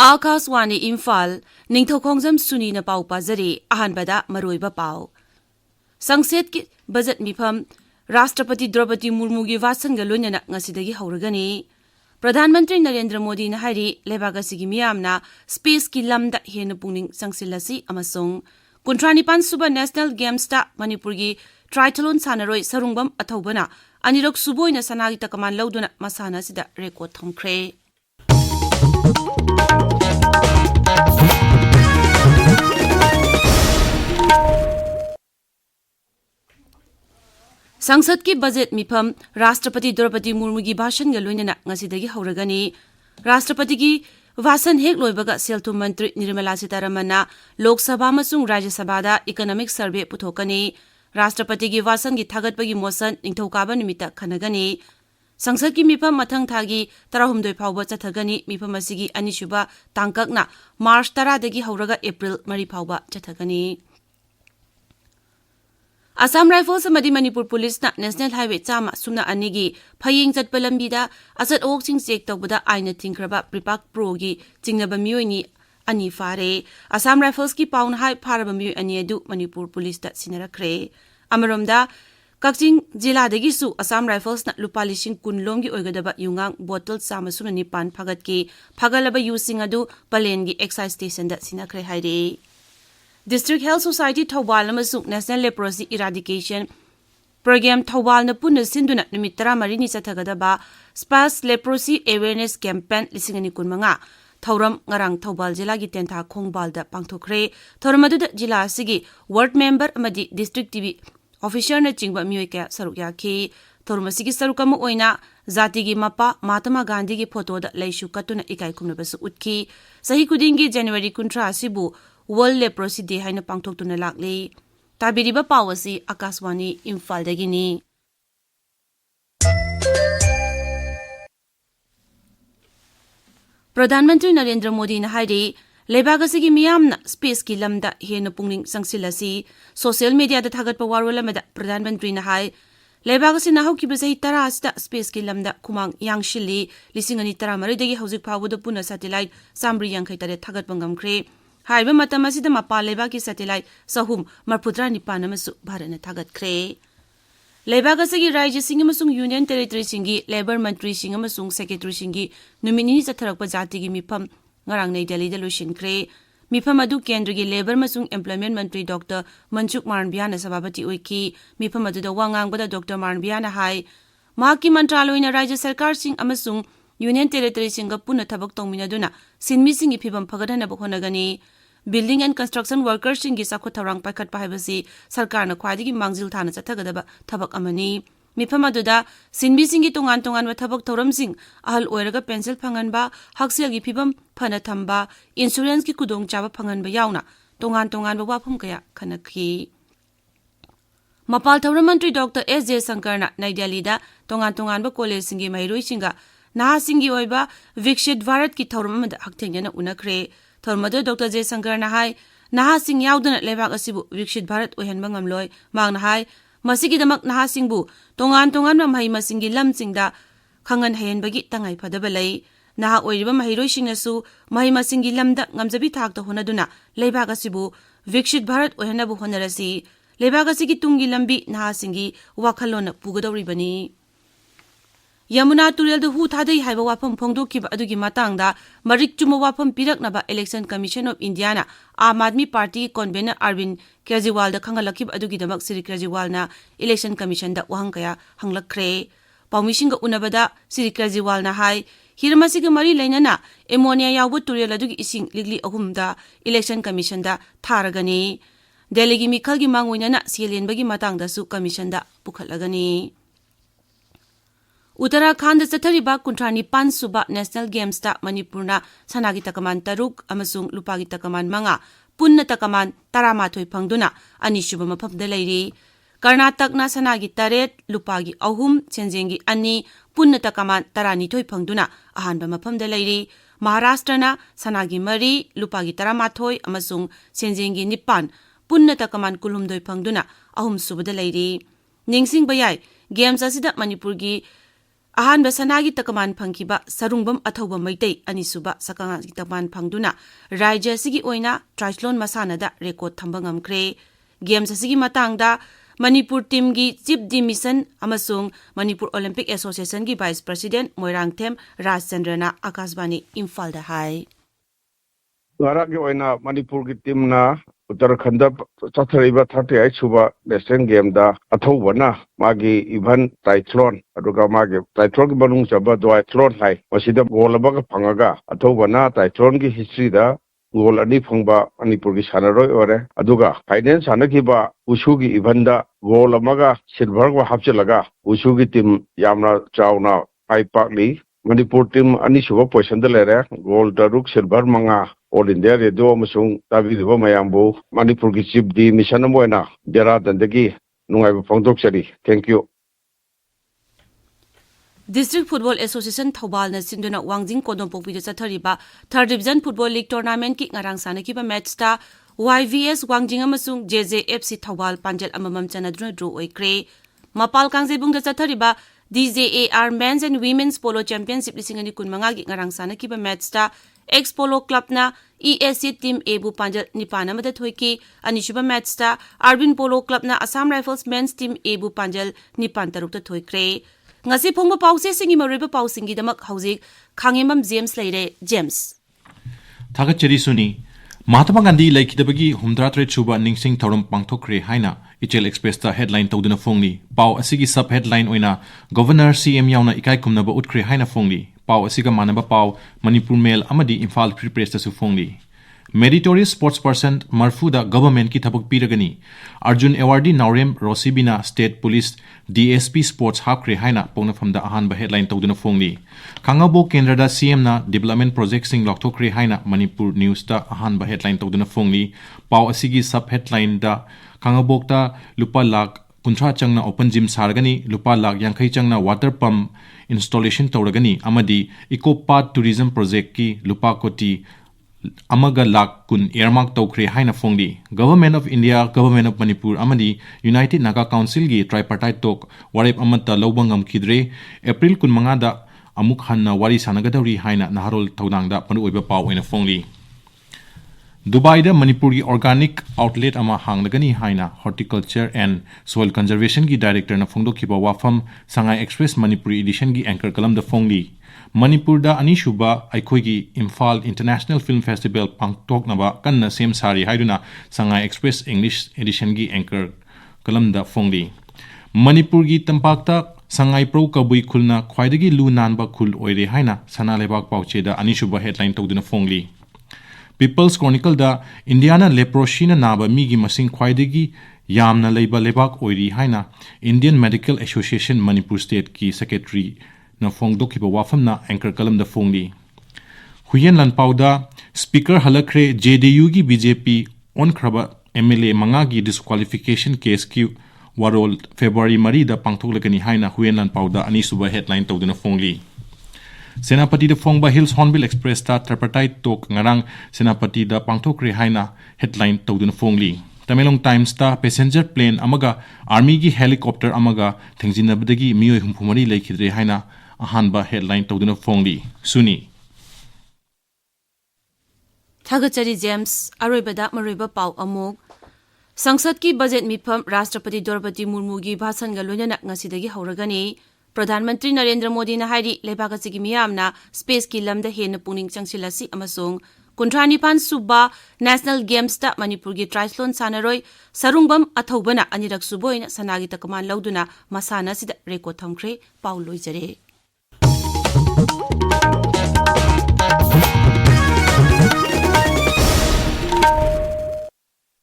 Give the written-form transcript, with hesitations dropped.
Akaswani Imphal, Ningthoukhongjam Suni na pau pazari, ahanbada maroiba pau. Sangset ki budget mifam, Rashtrapati Draupadi Murmu gi vasan ga loinana ngasidagi hauragani. Pradhan Mantri Narendra Modi na hari lebagasi gi miyamna space ki lamda hena pungning sangsilasi amasong. Kuntranipan Suba National Games ta Manipur gi Triathlon sanaroi sarungbam athaubana anirok suboi na sanagi takaman lauduna masana sida record thamkre. संसद की budget मिफम राष्ट्रपति द्रौपदी मुर्मू की भाषण गा लोइना ngasi hauragani राष्ट्रपति की भाषण हेक लोइबगा सेलथुम मंत्री निर्मला सीतारमण लोक सभा अमसुंग राज्य सभा दा इकोनॉमिक सर्वे पुथोकनी राष्ट्रपति की भाषण की थागतपगी मोशन निंगथौकाबा निमित्त खनगनी संसद की मिफम मथंग थागी 13 फाउबा चथगनी मिफम असिगी अनिसुबा तांककना मार्च 10 दगी हौरगा अप्रैल 3 फाउबा चथगनी Assam Rifles amadi Manipur Police na National Highway chama sumna anigi phaying chatpa lambida asat oksing check tawbada aina thingkraba pripak pro gi chingnaba mioi ni ani fare Assam Rifles ki paun hai pharaba mioi ani adu Manipur Police ta sinarakre amaromda Kakching jila dagi su Assam Rifles na lupa lising kunlom gi oigadaba yungang bottle sama suna ni pan phagat ki phagalaba using adu palen gi excise station da sinakre haire District Health Society Thawbal amasung National Leprosy Eradication Program Thawbal na punna sinduna numit 13 ni chathagadaba Sparse Leprosy Awareness Campaign 2025 Thauram ngarang Thawbal jila gi tentha khongbal da pangthokre thoramadu jila asigi ward member amadi district TV officer na chingba mioi ka saruk yakhi thoramasigi sarukam oina zati gi mapa Mahatma Gandhi gi photo da leishu katuna ikai khumnabasu utki sahi kudingi January 13 asibu World Leprosy Day haina pangthoktuna lakli tabiriba pawasi Akaswani Imphal dagini Pradhan Mantri Narendra Modi na hari lebagasi miyamna space ki lamda hena pungning sangsilasi social media da thagat pawarwala mada Pradhan Mantri na hai lebagasi na hawki basahi tara asta space ki lamda kumang yangshili lisingani tara maridagi hawzik pawuda puna satellite samri yang khaitare thagat pangamkre Haiba matamasida mapa leba ki satellite sahum marputra nipan amasu bharana thagat kre leba gasagi rajya sing amasung union territory singi labor mantri sing amasung secretary singi numini chatharakpa jati gi mifam ngarang nei delhi da lusin kre mifam adu kendra gi labor masung employment mantri Dr. Manchuk Marnbiana sababati oiki mifam adu da wangang bada Dr. Marnbiana hai maki mantraloina rajya sarkar sing amasung union territory singa puna thabak tongminaduna sinmi singi phibam phagadana bhonagani Building and construction workers singi sakho tharang pakhat paibasi sarkar na khwadi mangjil thana chathagadaba thabak amani mifam aduda sinbi singi tongan wa thabak thoram sing ahal oiraga pencil phanganba haksel gi phibam phana thamba insurance ki kudong chaba phanganba yauna tongan ba wafum kaya khanakhi Mapal Thoram Mantri Dr. S.J. Sankarna Naidali da tongan ba college singi mairoi singa naha singi oiba Vikshit Bharat ki thoram amada hakthengna unakre Thormadu Dr. J. Sankar Nahai, Naha Singh Yaudana Lebak Asibu, Vikshit Bharat Ohen Bangamloy, Mang Nahai, Masigi Damak Naha Singbu, Tongan Mahai Masingi Lam Singda, Khangan Hayan Bagi Tangai Padabalay, Naha Oiriba Mahiro Shingasu, Mahai Masingi Lamda, Ngamzabi Tak the Honaduna, Lebak Asibu, Vikshit Bharat Ohenabu Honarasi, Lebak Asigi Tungi Lambi, Naha Singi, Wakalona Pugadoribani. Yamuna Turel the Hu Tadai have a wapam Pongdo Kib Adugi Matanga, Marik Juma wapam Piraknaba Election Commission of Indiana, Amadmi Party convener Arvind Kejriwal the Kangalakib Adugi the Maksiri Kejriwalna, Election Commission da Wahankaya, Hanglakre, Paumishinga Unabada, Siri Kejriwalna High, Hiramasiga Mari Lenana, Emonia Yawu Turel Adugi Ising Ligli Ahumda, Election Commission da Taragani, Delegi Mikalgi Mangwinana, Silian Bagi Matanga Su Commission da Pukalagani. Uttarakhand Sathariba Kuntrani Pansuba National Games ta Manipurna Sanagi Takaman Taruk Amasung Lupagi Takaman Manga Punna Takaman Taramathoi Pangduna Anishuba Mapapda Lairi Karnatakna Sanagi Taret Lupagi Ahum Chenjengi Ani Punna Takaman Taranithoi Pangduna Ahanba Mapamda Lairi Maharashtrana Sanagi Mari Lupagi Taramathoi Amasung Chenjengi Nipan Punna Takaman Kulumdoi Pangduna Ahum Subada Lairi Ningsing Bayai Games Asida Manipurgi अहानबा सनागी तकमान फंगिबा सरुंगबम अथौबा मैतै अनिसुबा सकांगी तकमान फंगदुना राज्य सिगी ओइना triathlon मसानादा record थंबा ngamkre games सिगी matangda Manipur team gi chief demission amasung Manipur Olympic Association gi vice president Moirangthem Rajchandrana Akashbani Imphal da hai Ngara gi oina Manipur gi team na Uttarakhand chathariba 38 suba Asian game da athobana magi event triathlon aduga magi triathlon gi banung chaba duathlon hai masida goal abaga phangaga athobana triathlon gi history da goal ani phangba Manipur gi sanaroi ore aduga finance sanaki ba ushu gi event da goal amaga silver wa hapchalaga ushu gi team yamna chauna pai pakli Manipur team ani suba position da lere gold daruk silver manga All India Radio amasung tabi diba mayambu Manipur gi chief di mission moina dera dandagi nungai phangdok chari thank you District Football Association Thobal na sinduna Wangjing Kodompokpi da chathariba 3rd Division Football League Tournament ki ngarang sanakiba match ta YVS Wangjing amasung JJFC Thobal Panjal amamam chanadruna draw oikre Mapal Kangjebung da chathariba DJAR Men's and Women's Polo Championship lisingani kunmanga gi ngarang sanakiba match ta Ex Polo Club na ESC Team Ebu Panjal Nipana mada thoiki anishuba match ta Arvin Polo Club na Assam Rifles Men's Team Ebu Panjal Nipan tarukta thoikre ngasi phongba pause singi mariba pausingi damak hauzik Khangembam James leire James Thagachari Suni Mahatma Gandhi laikidabagi humdra chuba ningsing thorum pangthokre haina Ichel Express ta headline tawduna phongni pau asigi sub headline oina Governor CM yauna ikai kumnaba utkre haina phongni pau asiga manaba pau Manipur Mail amadi Imphal Free Press ta su phongni Meritorious sports person Marfuda government ki thabak piragani Arjun Awardee Naurem Rosibina State Police DSP Sports Hakre haina pongnafam da ahan ba headline tawduna phongni Khangabo Kendra da CM na development project sing lokthokre haina Manipur News ta ahan ba headline tawduna phongni pau asigi sub headline da Khangabok ta lupa lakh kunthra changna open gym sargani lupa lakh yankhai changna water pump installation tawragani amadi Eco Park Tourism Project ki lupa koti Amaga Lak Kun earmark Tokre Haina Fongdi, Government of India, Government of Manipur, Amadi, United Naga Council gi tripartite talk, Warep Amata Lobangam Kidre, April Kun Mangada, Amuk Hanna Wari Sanagadari Haina, Naharol Taudanga, Panu Eba Pau in a Fongli. Dubai da Manipuri Organic Outlet Ama Hanglagani Haina, Horticulture and Soil Conservation gi Director na Fongdo Kiba Wafam, Sangai Express Manipuri Edition gi Anchor Kalam da Fongli. Manipur da anishuba Aikoigi Imphal International Film Festival Pangtok Naba Kanna Sem Sari Haiduna Sangai Express English Edition gi Anchor Kalam da Fongli. Manipur gi Tampakta Sangai Pro Kabui Kulna Khwaidagi Lu Nanba Kul Oire Haina Sana Lebak Pauche da anishuba headline Tawduna Fongli. People's Chronicle da Indiana Leproshina Naba Migi Masing Khwaidagi Yamna Leiba Lebak Oiri Haina Indian Medical Association Manipur State ki Secretary na Fongdo Kiba Wafam na Anchor Kalam da Fongli. Huyen Lanpauda Speaker Halakre JDU gi BJP on Kraba MLA Mangagi disqualification case ki Warol February Mari da Pangthoklakani Haina Huyen Lanpauda Anisuba headline Tawduna Fongli. Senapati da Fongba Hills Hornbill Express ta tripartite talk ngarang Senapati da Pangthokre Haina headline Tawduna Fongli. Tamelong Times ta passenger plane amaga army gi helicopter amaga thengjinabdagi miyoi humphumari lekhidre haina ahanba headline tawduna phongli Suni Thagachari James Aroibada Mariba Pau Amok Sangsad ki budget mifam Rashtrapati Draupadi Murmu gi bhasan ga loina ngasidagi hauragani Pradhan Mantri Narendra Modi na hairi lebakasigi miyamna space ki lamda hena puning changsilasi amasung Kuntranipan Suba National Games ta Manipur gi triathlon sanaroi sarungbam athobana anirak suboina sanagi takaman lauduna masana sida record thamkre Paul Loijare